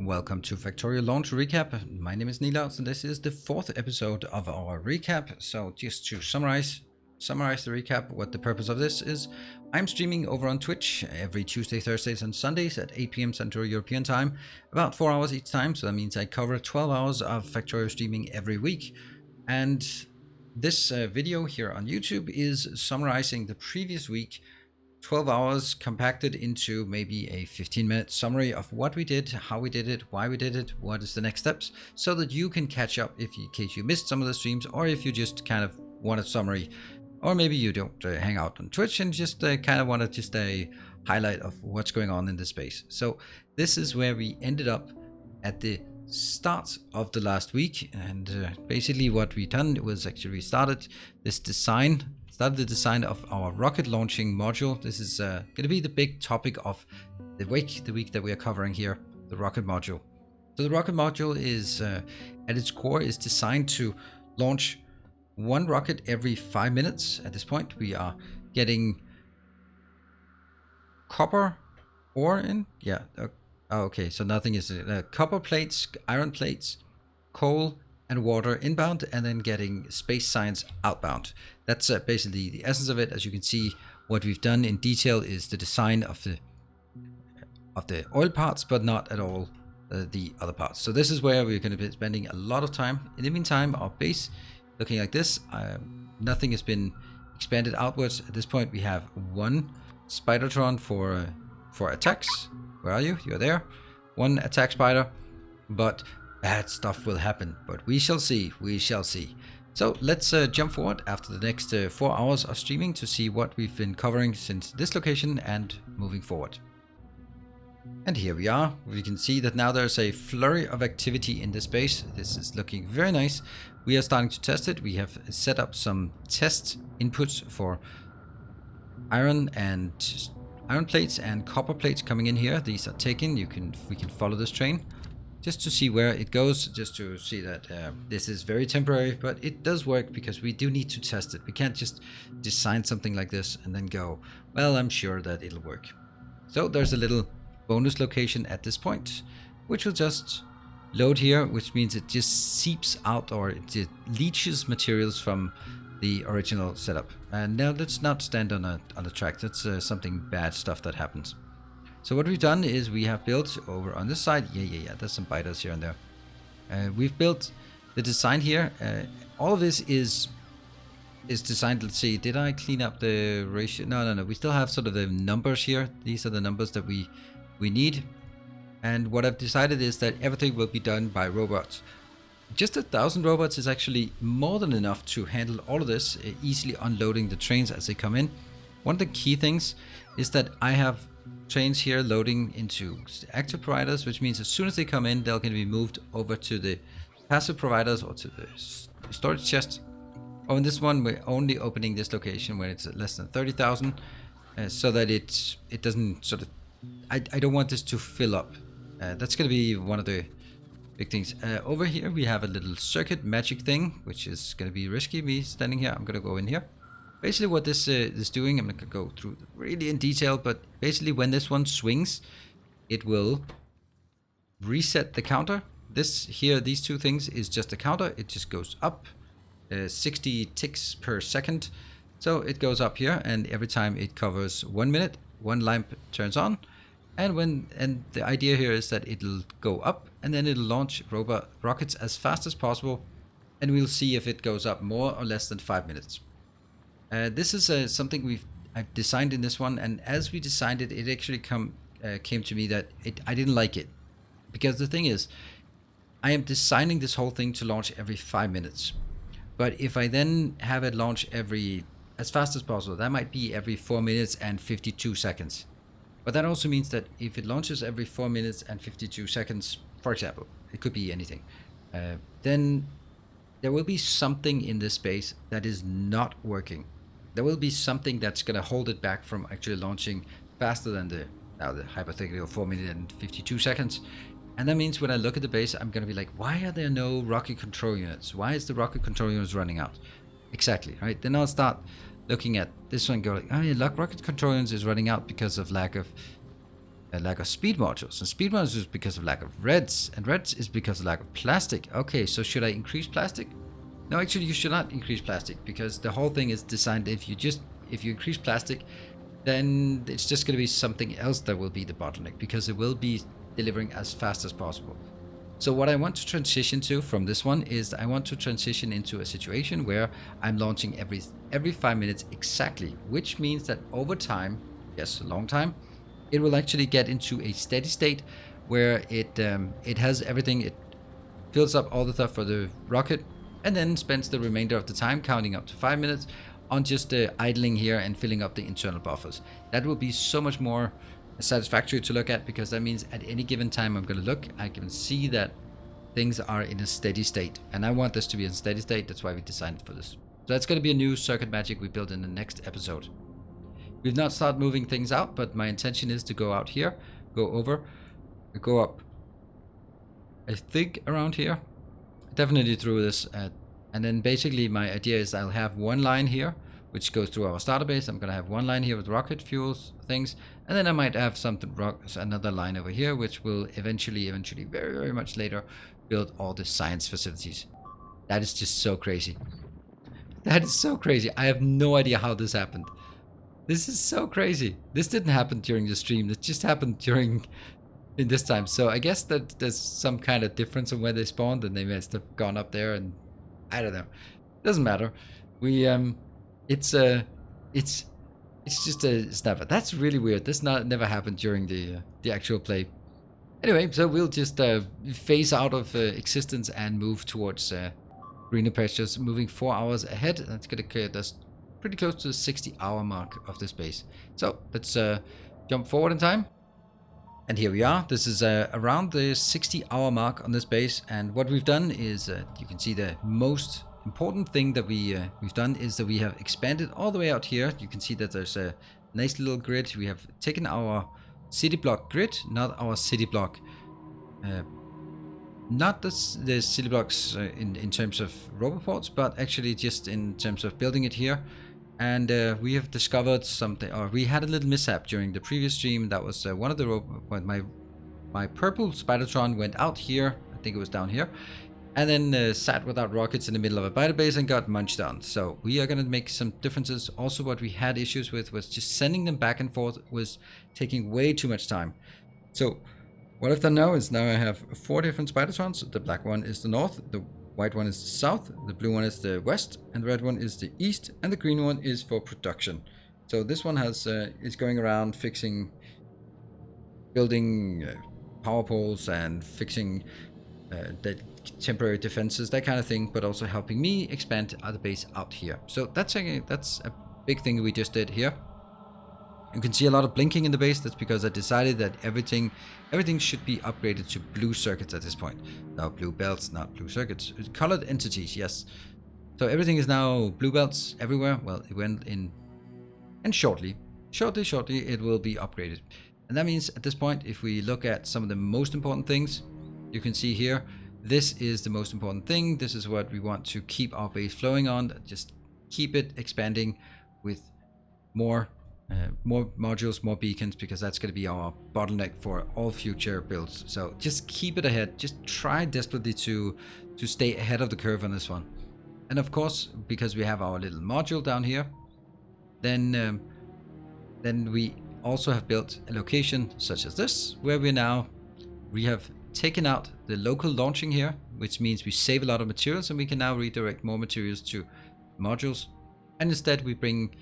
Welcome to Factorio Launch Recap. My name is Nilaus and this is the fourth episode of our recap. So just to summarize the recap, what the purpose of this is, I'm streaming over on Twitch every Tuesday, Thursdays and Sundays at 8 p.m. Central European Time, about 4 hours each time. So that means I cover 12 hours of Factorio streaming every week. And this video here on YouTube is summarizing the previous week, 12 hours compacted into maybe a 15-minute summary of what we did, how we did it, why we did it, what is the next steps, so that you can catch up in case you missed some of the streams, or if you just kind of want a summary, or maybe you don't hang out on Twitch and just kind of want just a highlight of what's going on in the space. So this is where we ended up at the start of the last week, and basically what we done was actually we started the design of our rocket launching module. This is going to be the big topic of the week that we are covering here, the rocket module. So the rocket module is at its core is designed to launch one rocket every 5 minutes. At this point we are getting copper ore in, okay, so nothing is copper plates, iron plates, coal and water inbound, and then getting space science outbound. That's basically the essence of it. As you can see, what we've done in detail is the design of the oil parts, but not at all the other parts. So this is where we're going to be spending a lot of time. In the meantime, our base looking like this. Nothing has been expanded outwards. At this point, we have one Spidertron for attacks. Where are you? You're there. One attack spider, but bad stuff will happen, but we shall see. So let's jump forward after the next 4 hours of streaming to see what we've been covering since this location and moving forward. And here we are. We can see that now there's a flurry of activity in this space. This is looking very nice. We are starting to test it. We have set up some test inputs for iron plates and copper plates coming in here. These are taken. We can follow this train just to see where it goes, just to see that this is very temporary, but it does work because we do need to test it. We can't just design something like this and then go, well, I'm sure that it'll work. So there's a little bonus location at this point, which will just load here, which means it just seeps out, or it leaches materials from the original setup. And now let's not stand on the track. That's something bad stuff that happens. So what we've done is we have built over on this side, there's some biters here and there. We've built the design here. All of this is designed. Let's see, did I clean up the ratio? No. We still have sort of the numbers here. These are the numbers that we need. And what I've decided is that everything will be done by robots. Just 1,000 robots is actually more than enough to handle all of this, easily unloading the trains as they come in. One of the key things is that I have trains here loading into active providers, which means as soon as they come in, they're going to be moved over to the passive providers or to the storage chest. Oh, in this one, we're only opening this location when it's less than 30,000, so that it doesn't sort of. I don't want this to fill up. That's going to be one of the big things. Over here, we have a little circuit magic thing, which is going to be risky. Me standing here, I'm going to go in here. Basically what this is doing, I'm not going to go through really in detail, but basically when this one swings, it will reset the counter. This here, these two things is just a counter. It just goes up 60 ticks per second. So it goes up here, and every time it covers 1 minute, one lamp turns on. And the idea here is that it'll go up and then it'll launch rockets as fast as possible. And we'll see if it goes up more or less than 5 minutes. This is something I've designed in this one, and as we designed it, it actually came to me that I didn't like it, because the thing is, I am designing this whole thing to launch every 5 minutes, but if I then have it launch as fast as possible, that might be every 4 minutes and 52 seconds. But that also means that if it launches every 4 minutes and 52 seconds, for example, it could be anything, then there will be something in this space that is not working. There will be something that's going to hold it back from actually launching faster than the hypothetical 4 minutes and 52 seconds. And that means when I look at the base, I'm going to be like, why are there no rocket control units? Why is the rocket control units running out? Exactly, right? Then I'll start looking at this one, go like, oh yeah, rocket control units is running out because of lack of a lack of speed modules, and speed modules is because of lack of reds, and reds is because of lack of plastic. Okay, so should I increase plastic? No, actually you should not increase plastic, because the whole thing is designed, if you increase plastic, then it's just going to be something else that will be the bottleneck, because it will be delivering as fast as possible. So what I want to transition to from this one is I want to transition into a situation where I'm launching every 5 minutes exactly, which means that over time, yes, a long time, it will actually get into a steady state where it has everything. It fills up all the stuff for the rocket, and then spends the remainder of the time counting up to 5 minutes on just idling here and filling up the internal buffers. That will be so much more satisfactory to look at, because that means at any given time I'm going to look, I can see that things are in a steady state, and I want this to be in a steady state. That's why we designed for this. So that's going to be a new circuit magic we build in the next episode. We've not started moving things out, but my intention is to go out here, go over, go up, I think around here, definitely through this, and then basically my idea is I'll have one line here which goes through our starter base. I'm going to have one line here with rocket fuels things, and then I might have another line over here which will eventually very, very much later build all the science facilities. That is just so crazy. That is so crazy. I have no idea how this happened. This is so crazy. This didn't happen during the stream. This just happened in this time. So I guess that there's some kind of difference in where they spawned, and they must have gone up there, and I don't know. Doesn't matter. We it's just a snapper. That's really weird. This never happened during the actual play. Anyway, so we'll just phase out of existence and move towards greener pastures, moving 4 hours ahead. That's gonna get us pretty close to the 60-hour mark of this base. So let's jump forward in time. And here we are. This is around the 60-hour mark on this base, and what we've done is, you can see the most important thing that we've done is that we have expanded all the way out here. You can see that there's a nice little grid. We have taken our city block grid, not our city block, not the city blocks in terms of roboports, but actually just in terms of building it here. And we have discovered something, or we had a little mishap during the previous stream. That was one of the my purple Spidertron went out here. I think it was down here, and then sat without rockets in the middle of a biter base and got munched on. So we are going to make some differences. Also, what we had issues with was just sending them back and forth was taking way too much time. So what I've done now is I have 4 different Spidertrons. The black one is the north, the white one is the south, the blue one is the west, and the red one is the east, and the green one is for production. So this one has is going around fixing, building power poles and fixing the temporary defenses, that kind of thing, but also helping me expand the base out here. So that's a big thing we just did here. You can see a lot of blinking in the base. That's because I decided that everything should be upgraded to blue circuits at this point. Now blue belts, not blue circuits. Colored entities, yes. So everything is now blue belts everywhere. Well, it went in, and shortly it will be upgraded. And that means at this point, if we look at some of the most important things, you can see here, this is the most important thing. This is what we want to keep our base flowing on. Just keep it expanding with more modules, more beacons, because that's going to be our bottleneck for all future builds. So just keep it ahead. Just try desperately to stay ahead of the curve on this one. And of course, because we have our little module down here, then we also have built a location such as this, where we have taken out the local launching here, which means we save a lot of materials, and we can now redirect more materials to modules, and instead we bring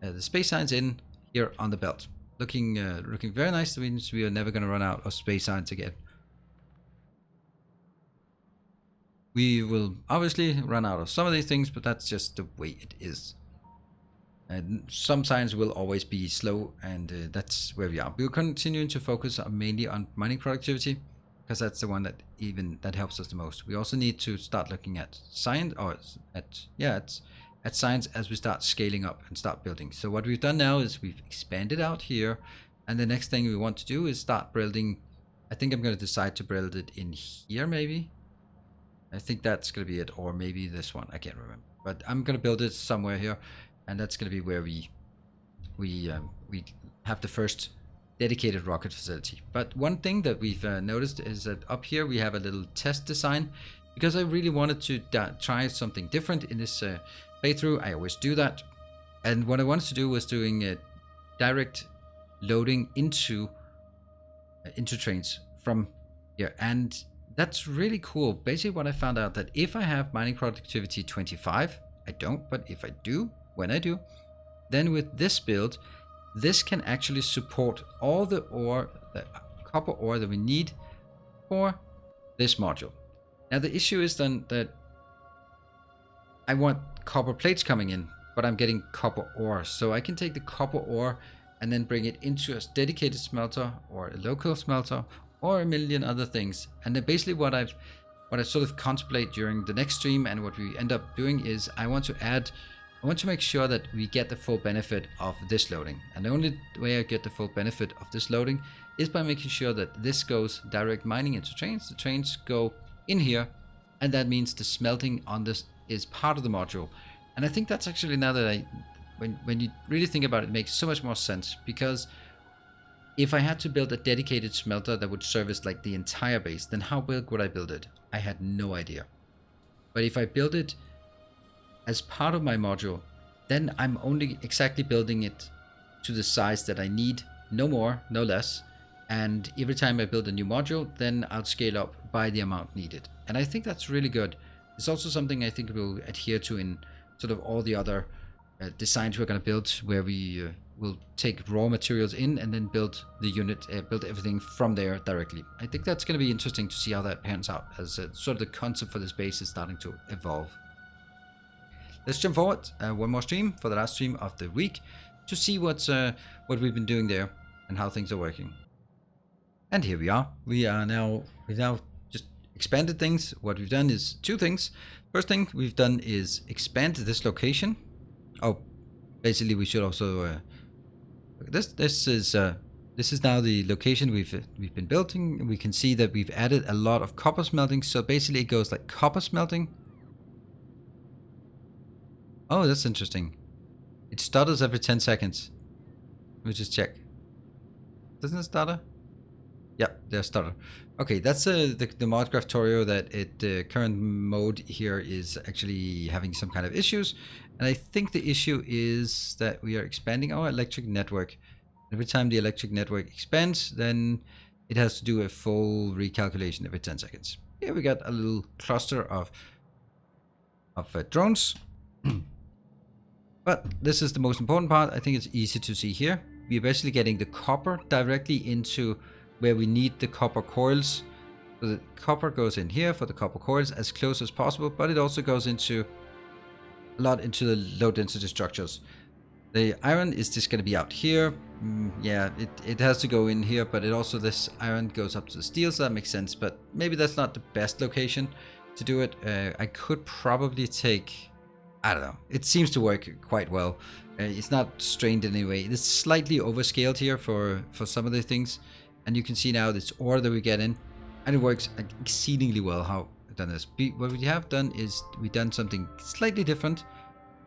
the space science in here on the belt. Looking very nice. That means we are never going to run out of space science again. We will obviously run out of some of these things, but that's just the way it is. And some science will always be slow, and that's where we are. We're continuing to focus mainly on mining productivity, because that's the one that helps us the most. We also need to start looking at science, or at science as we start scaling up and start building. So what we've done now is we've expanded out here, and the next thing we want to do is start building. I think I'm going to decide to build it in here, maybe. I think that's going to be it, or maybe this one. I can't remember, but I'm going to build it somewhere here, and that's going to be where we have the first dedicated rocket facility. But one thing that we've noticed is that up here we have a little test design, because I really wanted to try something different in this playthrough. I always do that, and what I wanted to do was doing a direct loading into trains from here, and that's really cool. Basically what I found out that if I have mining productivity 25, I don't, but if I do, when I do, then with this build, this can actually support all the ore, the copper ore that we need for this module. Now the issue is then that I want copper plates coming in, but I'm getting copper ore. So I can take the copper ore and then bring it into a dedicated smelter or a local smelter or a million other things. And then basically what I sort of contemplate during the next stream and what we end up doing is I want to make sure that we get the full benefit of this loading. And the only way I get the full benefit of this loading is by making sure that this goes direct mining into trains. The trains go in here, and that means the smelting on this is part of the module. And I think that's actually, now that when you really think about it, it makes so much more sense, because if I had to build a dedicated smelter that would service like the entire base, then how big would I build it? I had no idea. But if I build it as part of my module, then I'm only exactly building it to the size that I need, no more, no less. And every time I build a new module, then I'll scale up by the amount needed. And I think that's really good. It's also something I think we'll adhere to in sort of all the other designs we're going to build, where we will take raw materials in and then build the unit, build everything from there directly. I think that's going to be interesting to see how that pans out, as sort of the concept for this base is starting to evolve. Let's jump forward one more stream for the last stream of the week to see what we've been doing there and how things are working. And here we are. We've now just expanded things. What we've done is two things. First thing we've done is expand this location. Oh, basically we should also this is now the location we've been building. We can see that we've added a lot of copper smelting. So basically it goes like copper smelting. Oh, that's interesting. It stutters every 10 seconds. Let me just check. Doesn't it stutter? Yeah, there's stutter. Okay, that's the mod Factorio that the current mode here is actually having some kind of issues. And I think the issue is that we are expanding our electric network. Every time the electric network expands, then it has to do a full recalculation every 10 seconds. Here we got a little cluster of drones. But this is the most important part. I think it's easy to see here. We're basically getting the copper directly into where we need the copper coils. So the copper goes in here for the copper coils as close as possible, but it also goes into a lot into the low density structures. The iron is just going to be out here. Yeah, it has to go in here, but it also, this iron goes up to the steel, so that makes sense. But maybe that's not the best location to do it. I could probably take, I don't know. It seems to work quite well. It's not strained in any way. It's slightly overscaled here for some of the things. And you can see now this ore that we get in. And it works exceedingly well how I've done this. What we have done is we've done something slightly different.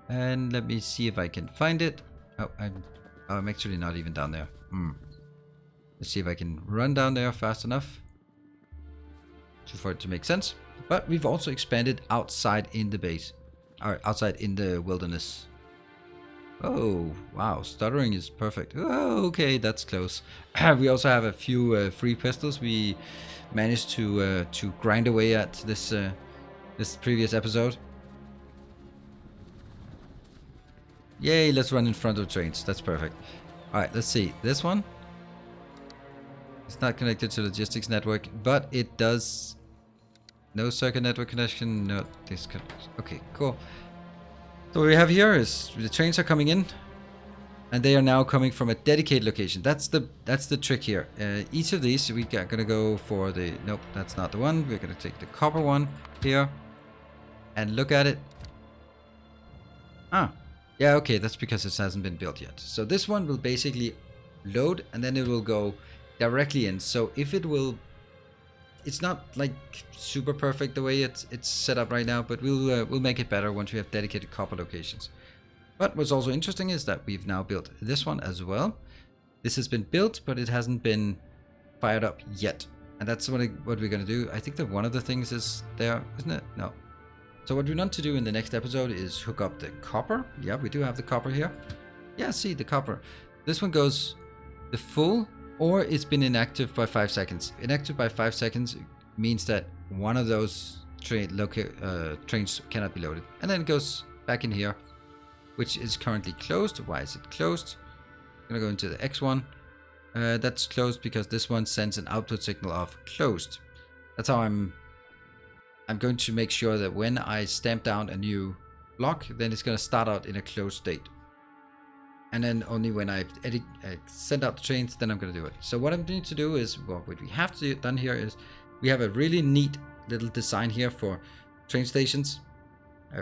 And let me see if I can find it. Oh, I'm actually not even down there. Let's see if I can run down there fast enough for it to make sense. But we've also expanded outside in the base. Or outside in the wilderness. Oh, wow. Stuttering is perfect. Oh, okay, that's close. We also have a few free pistols we managed to grind away at this previous episode. Yay, let's run in front of trains. That's perfect. Alright, let's see. This one. It's not connected to logistics network, but it does... No circuit network connection, no disconnect. Okay, cool. So what we have here is the trains are coming in, and they are now coming from a dedicated location. That's the trick here. Each of these we are gonna go for the, nope, that's not the one. We're gonna take the copper one here and look at it. Ah, yeah, okay, that's because it hasn't been built yet. So this one will basically load, and then it will go directly in. So if it will, it's not like super perfect the way it's set up right now, but we'll make it better once we have dedicated copper locations. But what's also interesting is that we've now built this one as well. This has been built, but it hasn't been fired up yet. And that's what we're going to do. I think that one of the things is there, isn't it? No. So what we want to do in the next episode is hook up the copper. Yeah, we do have the copper here. Yeah, see, the copper. This one goes the full, or it's been inactive by 5 seconds. Inactive by 5 seconds means that one of those trains cannot be loaded. And then it goes back in here, which is currently closed. Why is it closed? I'm going to go into the X one. That's closed because this one sends an output signal of closed. That's how I'm going to make sure that when I stamp down a new block, then it's going to start out in a closed state. And then only when I send out the trains, then I'm going to do it. So what I'm going to do is, well, what we have to done here is we have a really neat little design here for train stations.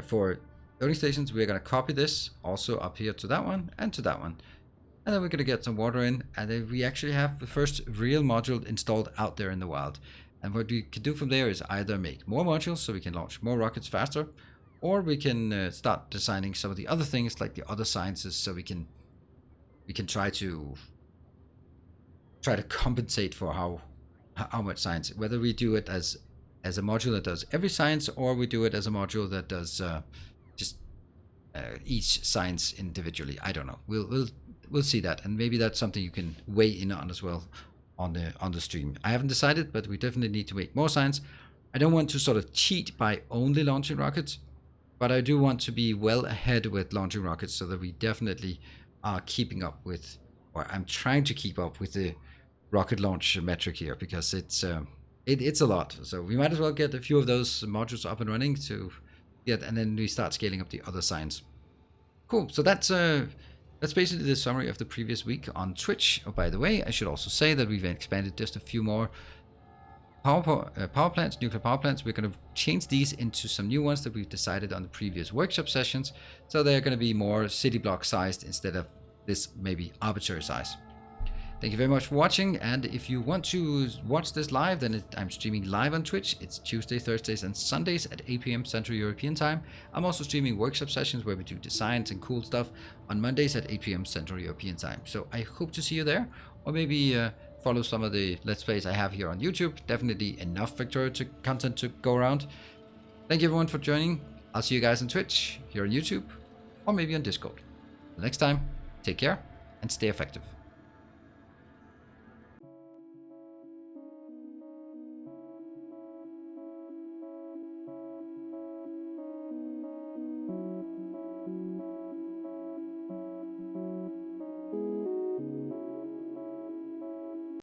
For loading stations, we're going to copy this also up here to that one and to that one. And then we're going to get some water in, and then we actually have the first real module installed out there in the wild. And what we can do from there is either make more modules so we can launch more rockets faster, or we can start designing some of the other things like the other sciences, so we can try to compensate for how much science. Whether we do it as a module that does every science, or we do it as a module that does just each science individually. I don't know. We'll see that, and maybe that's something you can weigh in on as well on the stream. I haven't decided, but we definitely need to make more science. I don't want to sort of cheat by only launching rockets, but I do want to be well ahead with launching rockets so that we definitely are keeping up with, or I'm trying to keep up with the rocket launch metric here, because it's a lot. So we might as well get a few of those modules up and running to get, and then we start scaling up the other science. Cool. So that's basically the summary of the previous week on Twitch. Oh, by the way, I should also say that we've expanded just a few more power plants, nuclear power plants. We're going to change these into some new ones that we've decided on the previous workshop sessions. So they're going to be more city block sized instead of this maybe arbitrary size. Thank you very much for watching, and if you want to watch this live, then I'm streaming live on Twitch. It's Tuesday, Thursdays, and Sundays at 8 p.m. Central European Time. I'm also streaming workshop sessions where we do designs and cool stuff on Mondays at 8 p.m. Central European Time. So I hope to see you there, or maybe follow some of the Let's Plays I have here on YouTube. Definitely enough Factorio content to go around. Thank you everyone for joining. I'll see you guys on Twitch, here on YouTube, or maybe on Discord. Until next time, take care and stay effective.